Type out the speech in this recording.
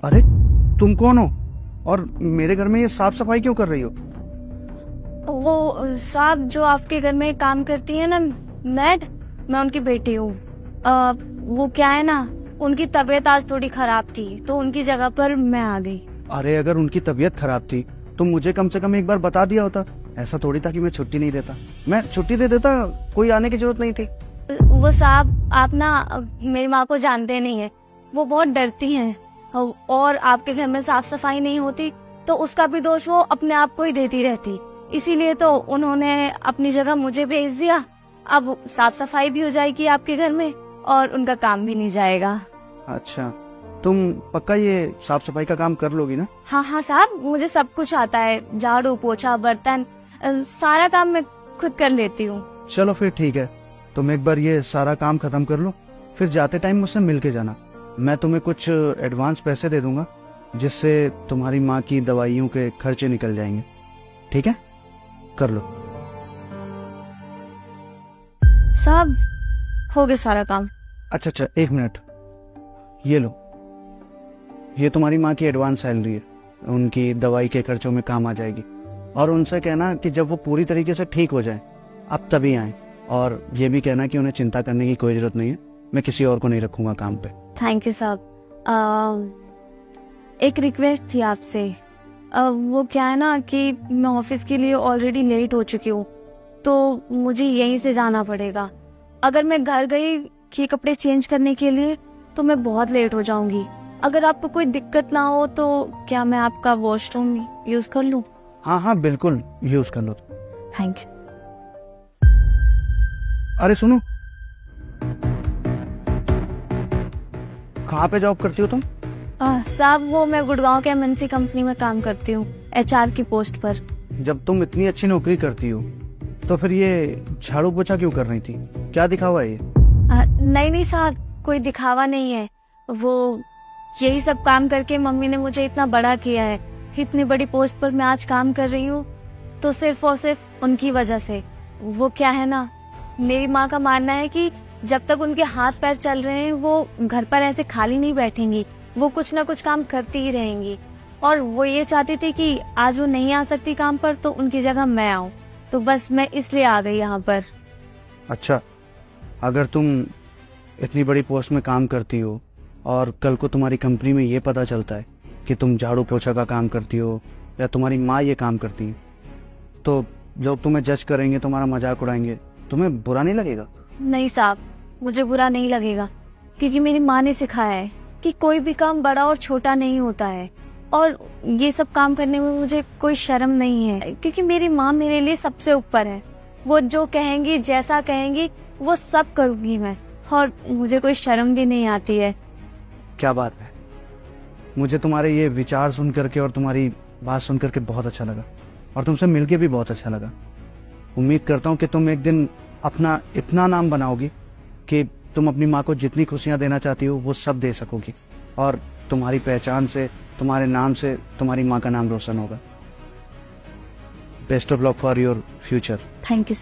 अरे तुम कौन हो और मेरे घर में ये साफ सफाई क्यों कर रही हो? वो साहब जो आपके घर में काम करती है ना, नेट, मैं उनकी बेटी हूँ। वो क्या है ना, उनकी तबीयत आज थोड़ी खराब थी तो उनकी जगह पर मैं आ गई। अरे अगर उनकी तबीयत खराब थी तो मुझे कम से कम एक बार बता दिया होता। ऐसा थोड़ी था कि मैं छुट्टी नहीं देता। मैं छुट्टी दे देता, कोई आने की जरूरत नहीं थी। वो साहब आप ना मेरी माँ को जानते नहीं है, वो बहुत डरती हैं और आपके घर में साफ सफाई नहीं होती तो उसका भी दोष वो अपने आप को ही देती रहती। इसीलिए तो उन्होंने अपनी जगह मुझे भेज दिया। अब साफ सफाई भी हो जाएगी आपके घर में और उनका काम भी नहीं जाएगा। अच्छा, तुम पक्का ये साफ सफाई का काम कर लोगी ना? हाँ हाँ साहब, मुझे सब कुछ आता है, झाड़ू पोछा बर्तन सारा काम मैं खुद कर लेती हूँ। चलो फिर ठीक है, तुम एक बार ये सारा काम खत्म कर लो, फिर जाते टाइम मुझसे मिल के जाना। मैं तुम्हें कुछ एडवांस पैसे दे दूंगा जिससे तुम्हारी माँ की दवाइयों के खर्चे निकल जाएंगे। ठीक है, कर लो। साहब हो गया सारा काम। अच्छा, एक मिनट, ये लो, ये तुम्हारी माँ की एडवांस सैलरी है, उनकी दवाई के खर्चों में काम आ जाएगी। और उनसे कहना कि जब वो पूरी तरीके से ठीक हो जाए अब तभी आए। और ये भी कहना कि उन्हें चिंता करने की कोई जरूरत नहीं है, मैं किसी और को नहीं रखूंगा काम पे। थैंक यू साहब। एक रिक्वेस्ट थी आपसे। वो क्या है ना कि मैं ऑफिस के लिए ऑलरेडी लेट हो चुकी हूँ तो मुझे यहीं से जाना पड़ेगा। अगर मैं घर गई ये कपड़े चेंज करने के लिए तो मैं बहुत लेट हो जाऊंगी। अगर आपको कोई दिक्कत ना हो तो क्या मैं आपका वॉशरूम यूज कर लूं? हाँ बिल्कुल, यूज कर लो। Thank you. अरे सुनो, कहाँ पे जॉब करती हो तुम? साहब वो मैं गुड़गांव के एमएनसी कंपनी में काम करती हूँ, एचआर की पोस्ट पर। जब तुम इतनी अच्छी नौकरी करती हो तो फिर ये झाड़ू पोछा क्यों कर रही थी? क्या दिखावा है ये? नहीं साहब, कोई दिखावा नहीं है। वो यही सब काम करके मम्मी ने मुझे इतना बड़ा किया है। इतनी बड़ी पोस्ट पर मैं आज काम कर रही हूँ तो सिर्फ और सिर्फ उनकी वजह से। वो क्या है ना, मेरी माँ का मानना है कि जब तक उनके हाथ पैर चल रहे हैं वो घर पर ऐसे खाली नहीं बैठेंगी, वो कुछ ना कुछ काम करती ही रहेंगी। और वो ये चाहती थी कि आज वो नहीं आ सकती काम पर तो उनकी जगह मैं आऊँ, तो बस मैं इसलिए आ गई यहाँ पर। अच्छा, अगर तुम इतनी बड़ी पोस्ट में काम करती हो और कल को तुम्हारी कंपनी में ये पता चलता है कि तुम झाड़ू पोछा का काम करती हो या तुम्हारी माँ ये काम करती है तो लोग तुम्हें जज करेंगे, तुम्हारा मजाक उड़ाएंगे, तुम्हें बुरा नहीं लगेगा? नहीं साहब, मुझे बुरा नहीं लगेगा क्योंकि मेरी माँ ने सिखाया है कि कोई भी काम बड़ा और छोटा नहीं होता है। और ये सब काम करने में मुझे कोई शर्म नहीं है क्योंकि मेरी माँ मेरे लिए सबसे ऊपर है। वो जो कहेंगी, जैसा कहेंगी, वो सब करूंगी मैं, और मुझे कोई शर्म भी नहीं आती है। क्या बात है, मुझे तुम्हारे ये विचार सुन करके और तुम्हारी बात सुन करके बहुत अच्छा लगा और तुमसे मिलके भी बहुत अच्छा लगा। उम्मीद करता हूँ कि तुम एक दिन अपना इतना नाम बनाओगी कि तुम अपनी माँ को जितनी खुशियाँ देना चाहती हो वो सब दे सकोगी और तुम्हारी पहचान से, तुम्हारे नाम से तुम्हारी माँ का नाम रोशन होगा। Best of luck for your future. Thank you.